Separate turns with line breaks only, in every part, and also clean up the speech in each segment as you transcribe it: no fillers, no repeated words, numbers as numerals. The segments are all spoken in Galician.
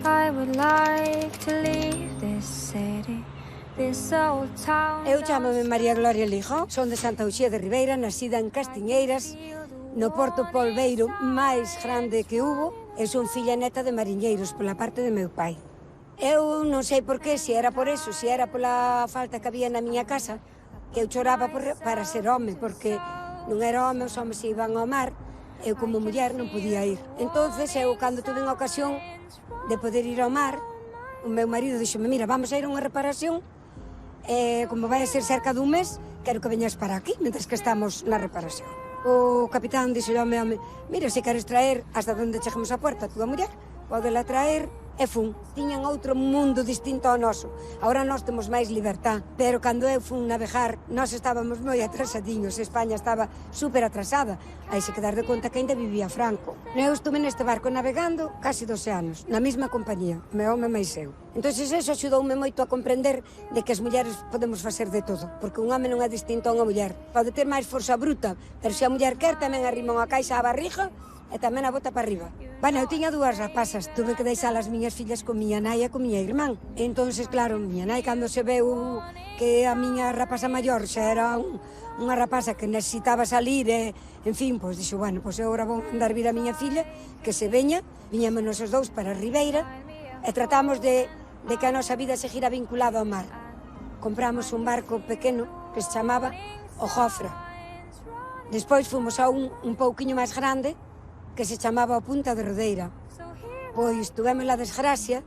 I would like to leave this city, this old town.
Eu chámame María Gloria Lijo, son de Santa Uxía de Ribeira, nacida en Castiñeiras, no porto polveiro máis grande que hubo. Eu son filla neta de mariñeiros pola parte de meu pai. Eu non sei por qué, se era por eso, se era pola falta que había na miña casa, que eu choraba para ser home, porque non era home, os homes se iban ao mar, eu como muller non podía ir. Entonces eu, cando tuve unha ocasión de poder ir ao mar, o meu marido dixome, mira, vamos a ir a unha reparación, como vai a ser cerca dun mes, quero que veñas para aquí, mentres que estamos na reparación. O capitán dixo ao home, mira, se queres traer hasta onde chegamos a puerta a túa muller, podela traer. E fun, tiñan outro mundo distinto ao noso. Agora nós temos máis libertad, pero cando eu fun navegar, nós estábamos moi atrasadiños, España estaba super atrasada. Aí se quedar de conta que ainda vivía Franco. Eu estuve neste barco navegando casi 12 anos, na mesma compañía, meu home máis eu. Entón, eso axudoume moito a comprender de que as mulleres podemos facer de todo, porque un home non é distinto a unha muller. Pode ter máis forza bruta, pero se a muller quer tamén arrima unha caixa á barriga e tamén a bota para arriba. Bueno, eu tiña dúas rapazas, tuve que deixar as miñas fillas con miña nai e con miña irmán. Entonces, claro, miña nai, cando se veu que a miña rapaza maior xa era unha rapaza que necesitaba salir e, en fin, pois dixo, bueno, pois eu agora vou mandar vir a miña filla, que se veña, viñámonos os dous para Ribeira, e tratamos de que a nosa vida seguira vinculada ao mar. Compramos un barco pequeno que se chamaba o Jofra. Despois fomos a un pouquiño máis grande, que se chamaba o Punta de Rodeira. Pois tuvemos a desgracia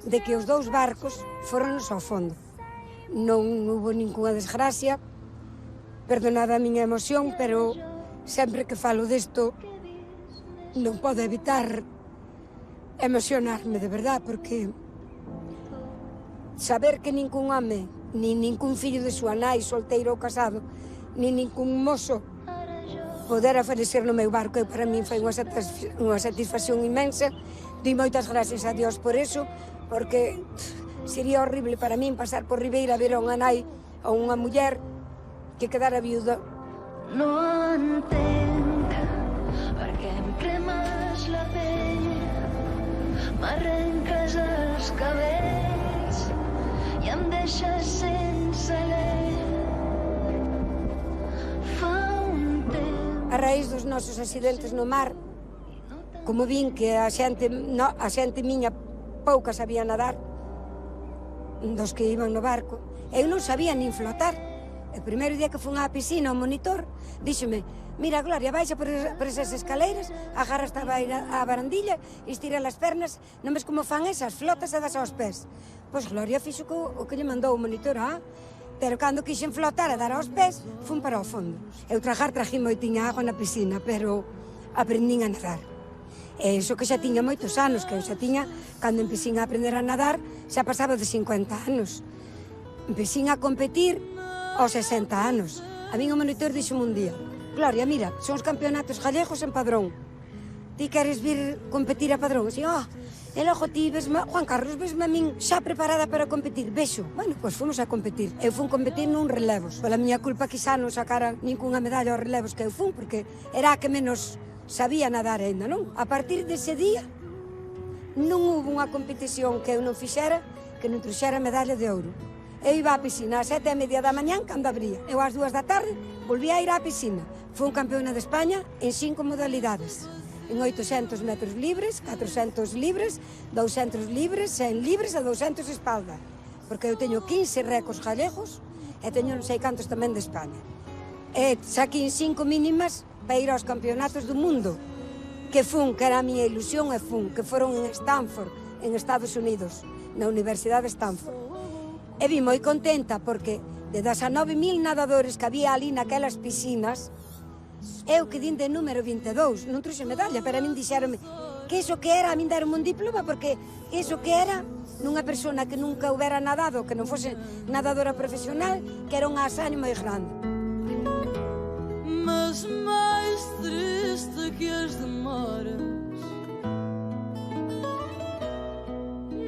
de que os dous barcos foronnos ao fondo. Non hubo ninguna desgracia, perdonad a miña emoción, pero sempre que falo desto non podo evitar emocionarme de verdad, porque saber que ningún home, nin ningún fillo de súa nai, solteiro ou casado, nin ningún mozo poder aparecer no meu barco, para min foi unha satisfacción inmensa. Dei moitas gracias a Dios por eso, porque sería horrible para min pasar por Ribeira a ver a unha nai ou unha muller que quedara viuda.
No entenc per què em cremes la pell, m'arrenques els cabells i em deixes sense alè.
A raíz dos nosos accidentes no mar, como vin que a xente miña pouca sabía nadar, dos que iban no barco, eu non sabía nin flotar. O primeiro día que fun á piscina, o monitor, díxome, mira, Gloria, baixa por esas escaleiras, agarra esta a barandilla, estira as pernas, non ves como fan esas, flotas e das aos pés. Pois Gloria fixo o que lle mandou o monitor, pero cando quixen flotar e dar aos pés, fun para o fondo. Eu trajín moitiña agua na piscina, pero aprendín a nadar. E iso que xa tiña moitos anos, que eu xa tiña, cando empecín a aprender a nadar, xa pasaba de 50 anos. Empecín a competir aos 60 anos. A min o monitor dixo un día, Gloria, mira, son os campeonatos gallegos en Padrón. Ti queres vir competir a Padrón? E e logo ti vesme, Juan Carlos, vesme a min xa preparada para competir, vexo. Bueno, pois fomos a competir. Eu fun competir nun relevos. Pola miña culpa quizá non sacara ninguna medalla aos relevos que eu fun, porque era a que menos sabía nadar ainda, non? A partir dese día, non hubo unha competición que eu non fixera que non trouxera medalla de ouro. Eu iba á piscina ás 7:30 da mañán cando abría. Eu ás 2 da tarde volvía a ir á piscina. Fui campeona de España en 5 modalidades. En 800 metros libres, 400 libres, 200 libres, 100 libres e 200 espalda. Porque eu teño 15 récords gallegos e teño non sei cantos tamén de España. E saquín 5 mínimas para ir aos campeonatos do mundo, que era a miña ilusión e que foron en Stanford, en Estados Unidos, na Universidade de Stanford. E vi moi contenta porque de 19.000 nadadores que había ali naquelas piscinas, eu quedín de número 22, non trouxe medalla, pero a min dixeronme que iso que era, a min deron un diploma, porque iso que era nunha persona que nunca houbera nadado, que non fose nadadora profesional, que era un hazaño moi grande.
Mas máis triste que as demoras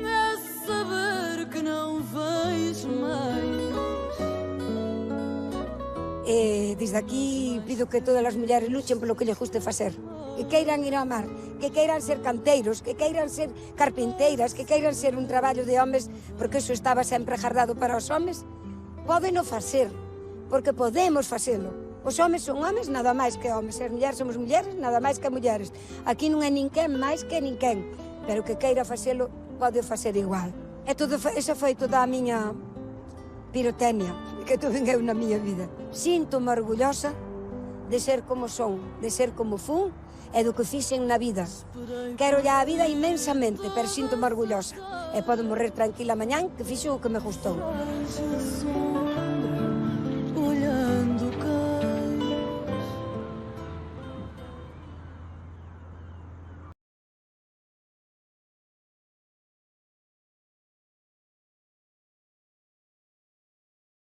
é saber que non vais máis.
E desde aquí pido que todas as mulleres luchen polo que lle guste facer. Que queiran ir ao mar, que queiran ser canteiros, que queiran ser carpinteiras, que queiran ser un traballo de homes, porque iso estaba sempre agardado para os homes. Pódeno facer, porque podemos facelo. Os homes son homes, nada máis que homes. As mulleres somos mulleres, nada máis que mulleres. Aquí non é ninguén máis que ninguén. Pero que queira facelo, pode facer igual. E esa foi toda a miña pirotecnia que tuve eu na miña vida. Sinto-me orgullosa de ser como son, de ser como fun e do que fixen na vida. Quero ya a vida inmensamente, pero sinto-me orgullosa. E podo morrer tranquila mañán que fixo o que me gustou.